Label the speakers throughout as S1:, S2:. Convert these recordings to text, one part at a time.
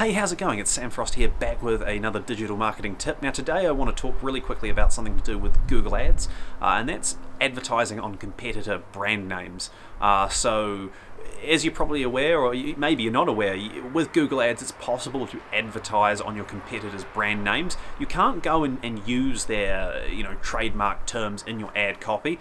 S1: Hey, how's it going? It's Sam Frost here, back with another digital marketing tip. Now today I want to talk really quickly about something to do with Google Ads, and that's advertising on competitor brand names. So as you're probably aware, or maybe you're not aware, with Google Ads it's possible to advertise on your competitors' brand names. You can't go and use their trademark terms in your ad copy.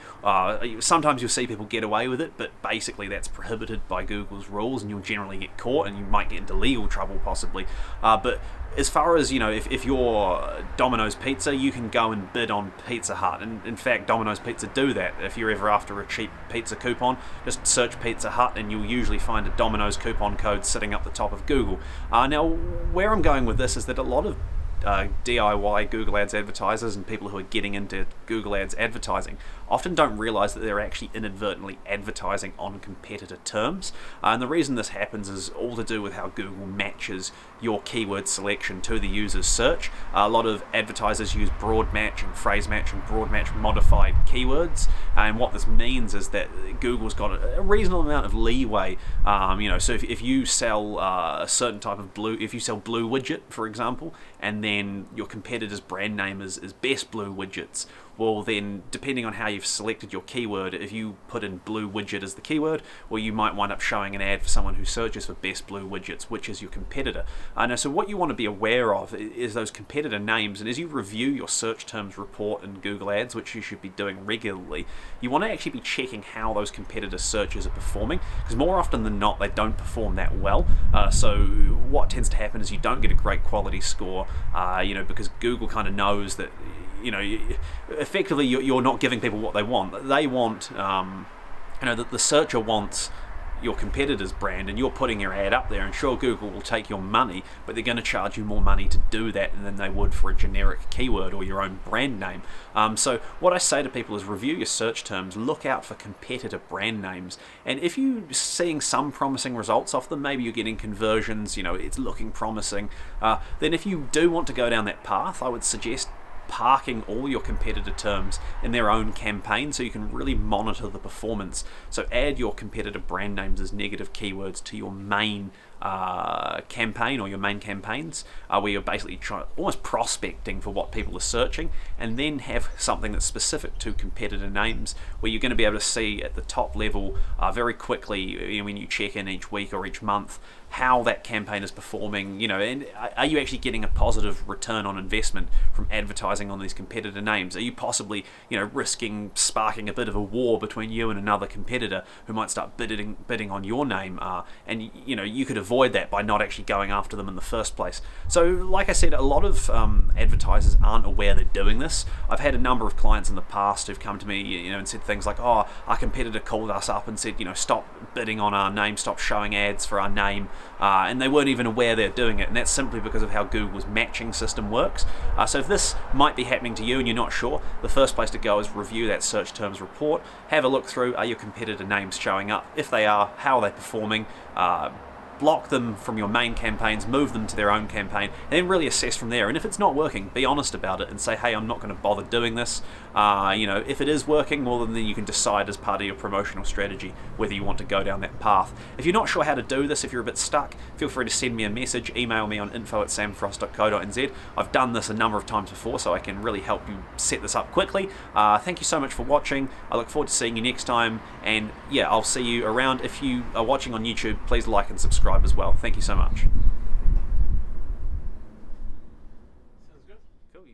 S1: Sometimes you'll see people get away with it, but basically that's prohibited by Google's rules and you'll generally get caught and you might get into legal trouble possibly. But as far as, if you're Domino's Pizza, you can go and bid on Pizza Hut. And in fact, Domino's Pizza do that. If you're ever after a cheap pizza coupon, just search Pizza Hut and you'll usually find a Domino's coupon code sitting up the top of Google. Now, where I'm going with this is that a lot of DIY Google Ads advertisers and people who are getting into Google Ads advertising often don't realize that they're actually inadvertently advertising on competitor terms. And the reason this happens is all to do with how Google matches your keyword selection to the user's search. A lot of advertisers use broad match and phrase match and broad match modified keywords, and what this means is that Google's got a reasonable amount of leeway. So if you sell a certain type of blue, if you sell blue widget, for example, and then your competitor's brand name is best blue widgets, well then, depending on how you've selected your keyword, if you put in blue widget as the keyword, well you might wind up showing an ad for someone who searches for best blue widgets, which is your competitor. So what you want to be aware of is those competitor names, and as you review your search terms report in Google Ads, which you should be doing regularly, you want to actually be checking how those competitor searches are performing, because more often than not they don't perform that well. So what tends to happen is you don't get a great quality score, because Google kind of knows that effectively you're not giving people what they want. They want, that the searcher wants your competitor's brand, and you're putting your ad up there, and sure, Google will take your money, but they're going to charge you more money to do that than they would for a generic keyword or your own brand name. So what I say to people is review your search terms, look out for competitor brand names, and if you're seeing some promising results off them, maybe you're getting conversions, it's looking promising, then if you do want to go down that path, I would suggest parking all your competitor terms in their own campaign so you can really monitor the performance. So add your competitor brand names as negative keywords to your main campaign or your main campaigns, where you're basically almost prospecting for what people are searching, and then have something that's specific to competitor names where you're going to be able to see at the top level very quickly, when you check in each week or each month, how that campaign is performing, and are you actually getting a positive return on investment from advertising on these competitor names? Are you possibly, risking sparking a bit of a war between you and another competitor who might start bidding on your name, and you could avoid that by not actually going after them in the first place. So like I said, a lot of advertisers aren't aware they're doing this. I've had a number of clients in the past who've come to me, and said things like, oh, our competitor called us up and said, stop bidding on our name, stop showing ads for our name, and they weren't even aware they're doing it, and that's simply because of how Google's matching system works. So if this might be happening to you and you're not sure, the first place to go is review that search terms report, have a look through, are your competitor names showing up? If they are, how are they performing? Block them from your main campaigns, move them to their own campaign, and then really assess from there. And if it's not working, be honest about it and say, hey, I'm not going to bother doing this. If it is working, well, then you can decide as part of your promotional strategy whether you want to go down that path. If you're not sure how to do this, if you're a bit stuck, feel free to send me a message, email me on info@samfrost.co.nz. I've done this a number of times before, so I can really help you set this up quickly. Thank you so much for watching. I look forward to seeing you next time, and yeah, I'll see you around. If you are watching on YouTube, please like and subscribe as well. Thank you so much.
S2: Sounds good.
S1: Cool.